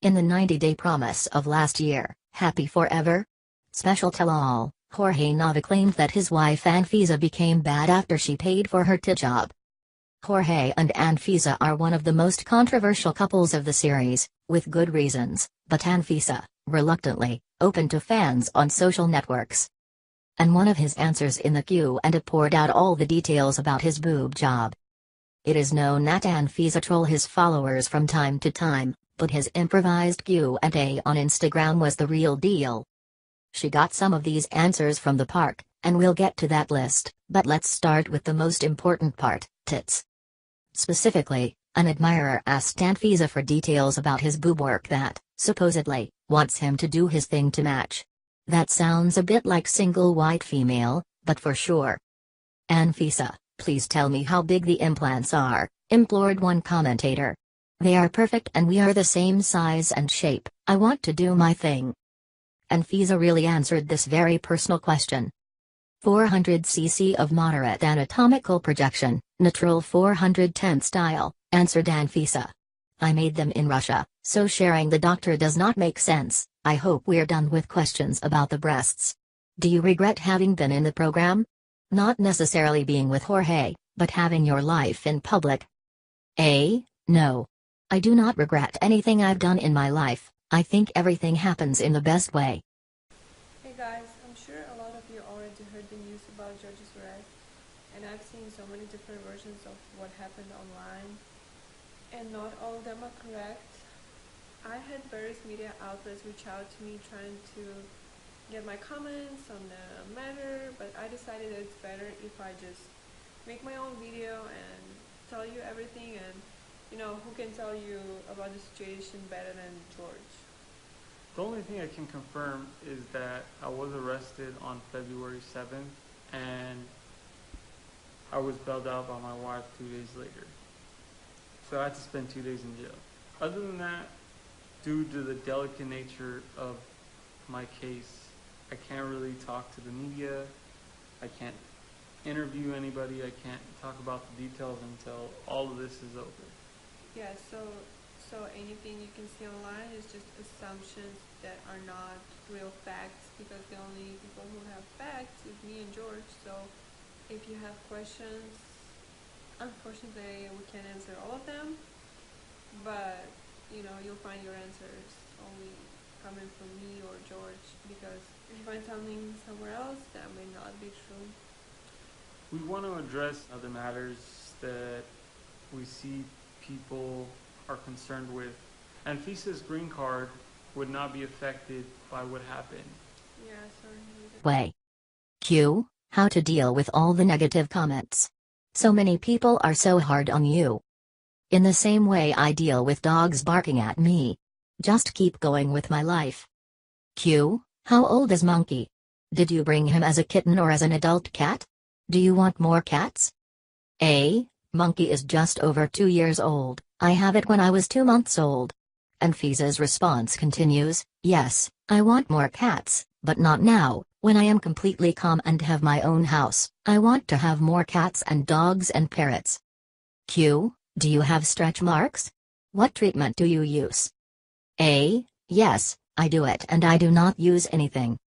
In the 90-day promise of last year, Happy Forever? Special tell-all, Jorge Nava claimed that his wife Anfisa became bad after she paid for her tit job. Jorge and Anfisa are one of the most controversial couples of the series, with good reasons, but Anfisa, reluctantly, opened to fans on social networks. And one of his answers in the Q&A poured out all the details about his boob job. It is known that Anfisa troll his followers from time to time, but his improvised Q&A on Instagram was the real deal. She got some of these answers from the park, and we'll get to that list, but let's start with the most important part, tits. Specifically, an admirer asked Anfisa for details about his boob work that, supposedly, wants him to do his thing to match. That sounds a bit like single white female, but for sure. Anfisa, please tell me how big the implants are, implored one commentator. They are perfect and we are the same size and shape, I want to do my thing. Anfisa really answered this very personal question. 400 cc of moderate anatomical projection, natural 410 style, answered Anfisa. I made them in Russia, so sharing the doctor does not make sense. I hope we're done with questions about the breasts. Do you regret having been in the program? Not necessarily being with Jorge, but having your life in public. No. I do not regret anything I've done in my life. I think everything happens in the best way. Hey guys, I'm sure a lot of you already heard the news about Jorge's arrest, and I've seen so many different versions of what happened online, and not all of them are correct. I had various media outlets reach out to me trying to get my comments on the matter, but I decided that it's better if I just make my own video and tell you everything, and who can tell you about the situation better than George? The only thing I can confirm is that I was arrested on February 7th and I was bailed out by my wife 2 days later. So I had to spend 2 days in jail. Other than that, due to the delicate nature of my case, I can't really talk to the media, I can't interview anybody, I can't talk about the details until all of this is over. Yeah, so anything you can see online is just assumptions that are not real facts, because the only people who have facts is me and George. So if you have questions, unfortunately we can't answer all of them, but you'll find your answers only coming from me or George, because if you find something somewhere else, that may not be true. We want to address other matters that we see people are concerned with. Anfisa's green card would not be affected by what happened. Yeah, sorry. Way. Q, how to deal with all the negative comments. So many people are so hard on you. In the same way I deal with dogs barking at me. Just keep going with my life. Q, how old is Monkey? Did you bring him as a kitten or as an adult cat? Do you want more cats? A, Monkey is just over 2 years old, I have it when I was 2 months old. Anfisa's response continues, yes, I want more cats, but not now, when I am completely calm and have my own house. I want to have more cats and dogs and parrots. Q, do you have stretch marks? What treatment do you use? A, yes, I do it and I do not use anything.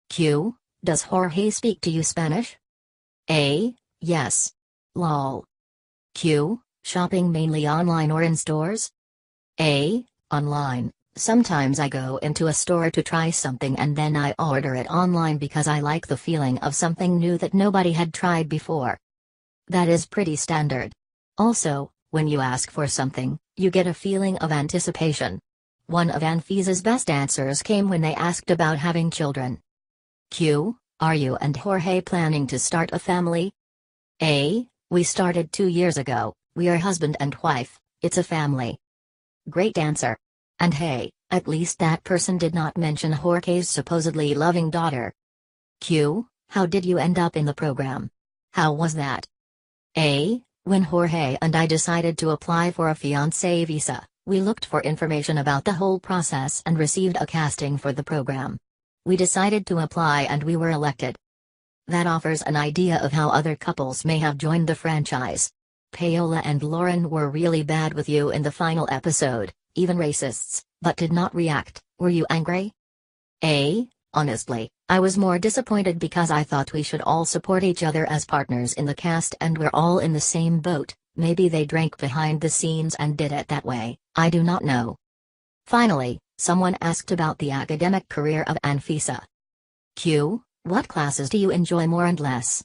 Q, does Jorge speak to you Spanish? A, yes. Lol. Q, shopping mainly online or in stores? A, online. Sometimes I go into a store to try something and then I order it online because I like the feeling of something new that nobody had tried before. That is pretty standard. Also, when you ask for something, you get a feeling of anticipation. One of Anfisa's best answers came when they asked about having children. Q, are you and Jorge planning to start a family? A, we started 2 years ago, we are husband and wife, it's a family. Great answer. And hey, at least that person did not mention Jorge's supposedly loving daughter. Q, how did you end up in the program? How was that? A, when Jorge and I decided to apply for a fiancé visa, we looked for information about the whole process and received a casting for the program. We decided to apply and we were elected. That offers an idea of how other couples may have joined the franchise. Paola and Lauren were really bad with you in the final episode, even racists, but did not react. Were you angry? A. Honestly, I was more disappointed because I thought we should all support each other as partners in the cast and we're all in the same boat. Maybe they drank behind the scenes and did it that way, I do not know. Finally, someone asked about the academic career of Anfisa. Q. What classes do you enjoy more and less?